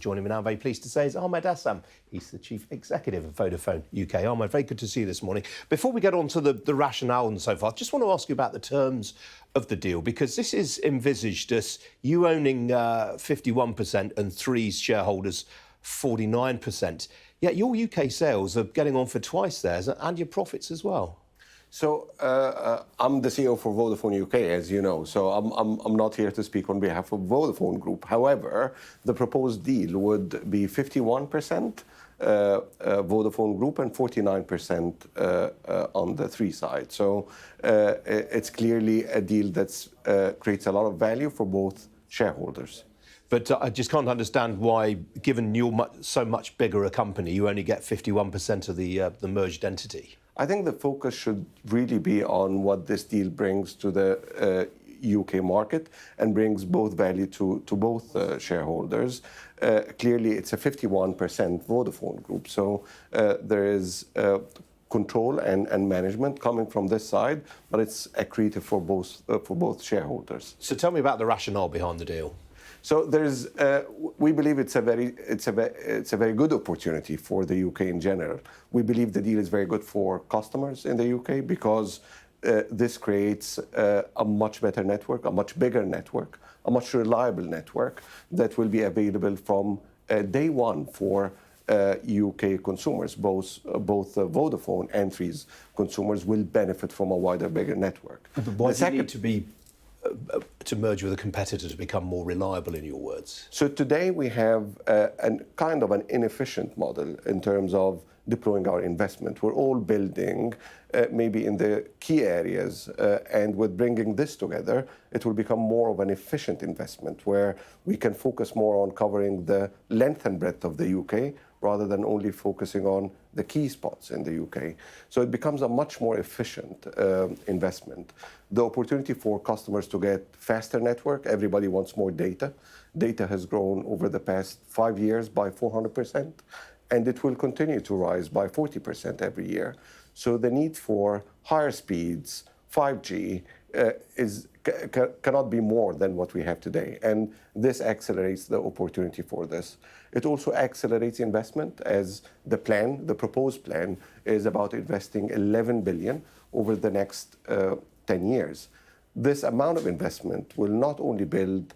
Joining me now, very pleased to say, is Ahmed Essam. He's the Chief Executive of Vodafone UK. Ahmed, very good to see you this morning. Before we get on to the rationale and so forth, I just want to ask you about the terms of the deal, because this is envisaged as you owning 51% and Three's shareholders 49%. Yet your UK sales are getting on for twice theirs and your profits as well. So I'm the CEO for Vodafone UK, as you know, so I'm not here to speak on behalf of Vodafone Group. However, the proposed deal would be 51% Vodafone Group and 49% on the Three side. So it's clearly a deal that creates a lot of value for both shareholders. But I just can't understand why, given you're so much bigger a company, you only get 51% of the merged entity. I think the focus should really be on what this deal brings to the UK market and brings both value to both shareholders. Clearly, it's a 51% Vodafone Group, so there is control and management coming from this side, but it's accretive for both shareholders. So tell me about the rationale behind the deal. So we believe it's a very good opportunity for the UK in general. We believe the deal is very good for customers in the UK because this creates a much better network, a much bigger network, a much reliable network that will be available from day one for UK consumers. Both Vodafone and Three's consumers will benefit from a wider, bigger network. But why do you need to merge with a competitor to become more reliable, in your words? So today we have kind of an inefficient model in terms of deploying our investment. We're all building maybe in the key areas, and with bringing this together, it will become more of an efficient investment where we can focus more on covering the length and breadth of the UK rather than only focusing on the key spots in the UK. So it becomes a much more efficient investment. The opportunity for customers to get faster network, everybody wants more data. Data has grown over the past 5 years by 400%, and it will continue to rise by 40% every year. So the need for higher speeds, 5G, cannot be more than what we have today. And this accelerates the opportunity for this. It also accelerates investment, as the proposed plan, is about investing 11 billion over the next 10 years. This amount of investment will not only build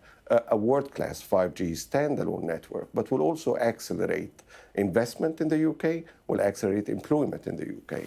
a world-class 5G standalone network, but will also accelerate investment in the UK, will accelerate employment in the UK.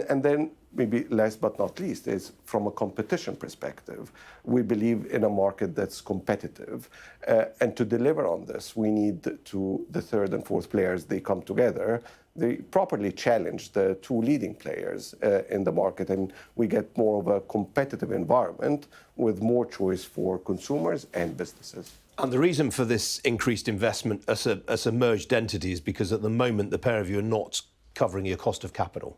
And then, maybe last but not least, is from a competition perspective. We believe in a market that's competitive. And to deliver on this, we need the third and fourth players, they come together. They properly challenge the two leading players in the market, and we get more of a competitive environment with more choice for consumers and businesses. And the reason for this increased investment as a merged entity is because at the moment the pair of you are not covering your cost of capital.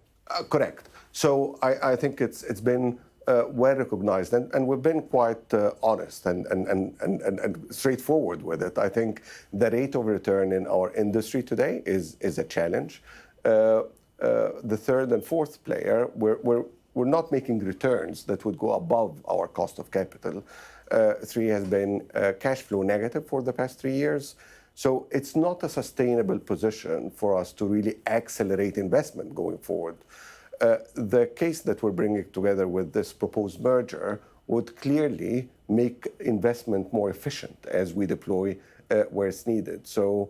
Correct. So I think it's been well recognized, and we've been quite honest and straightforward with it. I think the rate of return in our industry today is a challenge. The third and fourth player, we're not making returns that would go above our cost of capital. Three has been cash flow negative for the past 3 years. So it's not a sustainable position for us to really accelerate investment going forward. The case that we're bringing together with this proposed merger would clearly make investment more efficient as we deploy where it's needed. So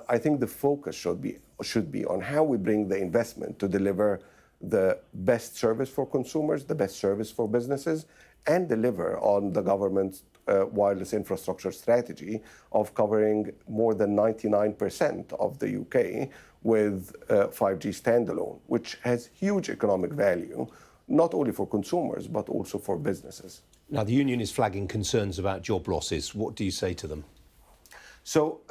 I think the focus should be on how we bring the investment to deliver the best service for consumers, the best service for businesses, and deliver on the government's wireless infrastructure strategy of covering more than 99% of the UK with 5G standalone, which has huge economic value, not only for consumers, but also for businesses. Now, the union is flagging concerns about job losses. What do you say to them? So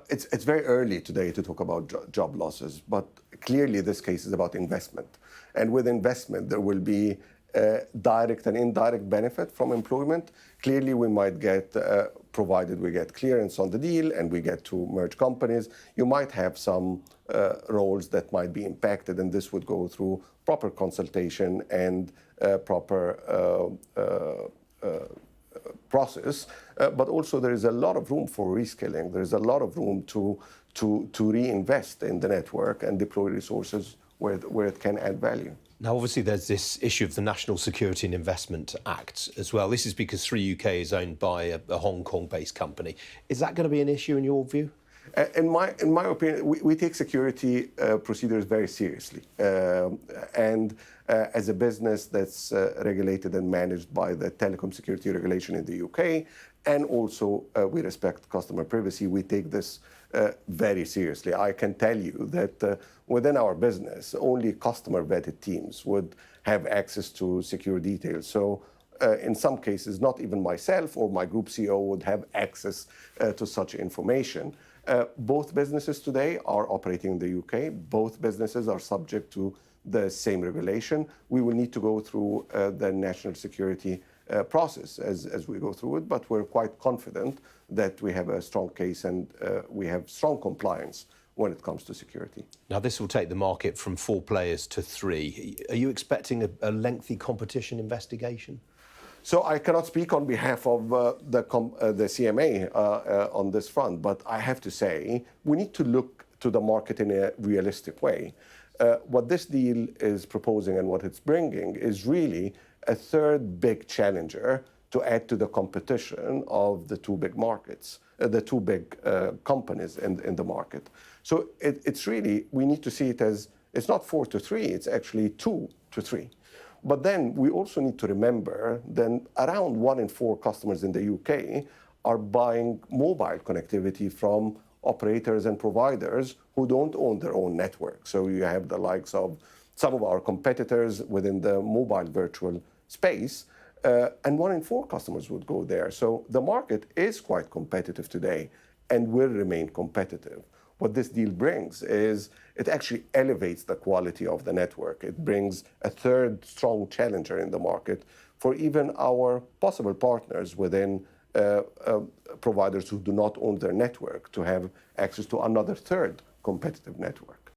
it's very early today to talk about job losses, but clearly this case is about investment. And with investment, there will be direct and indirect benefit from employment. Clearly, we might get, provided we get clearance on the deal and we get to merge companies, you might have some roles that might be impacted, and this would go through proper consultation and proper process, but also there is a lot of room for reskilling. There is a lot of room to reinvest in the network and deploy resources where it can add value. Now, obviously, there's this issue of the National Security and Investment Act as well. This is because Three UK is owned by a Hong Kong-based company. Is that going to be an issue in your view? In my opinion, we take security procedures very seriously. And as a business that's regulated and managed by the telecom security regulation in the UK, and also we respect customer privacy, we take this very seriously. I can tell you that within our business, only customer-vetted teams would have access to secure details. So in some cases, not even myself or my group CEO would have access to such information. Both businesses today are operating in the UK. Both businesses are subject to the same regulation. We will need to go through the national security process as we go through it, but we're quite confident that we have a strong case and we have strong compliance when it comes to security. Now, this will take the market from 4 players to 3. Are you expecting a lengthy competition investigation? So I cannot speak on behalf of the CMA on this front, but I have to say we need to look to the market in a realistic way. What this deal is proposing and what it's bringing is really a third big challenger to add to the competition of the 2 big markets, the 2 big companies in the market. So it's really, we need to see it as, it's not 4 to 3, it's actually 2 to 3. But then we also need to remember that around 1 in 4 customers in the UK are buying mobile connectivity from operators and providers who don't own their own network. So you have the likes of some of our competitors within the mobile virtual space, and 1 in 4 customers would go there. So the market is quite competitive today and will remain competitive. What this deal brings is it actually elevates the quality of the network. It brings a third strong challenger in the market for even our possible partners within providers who do not own their network to have access to another third competitive network.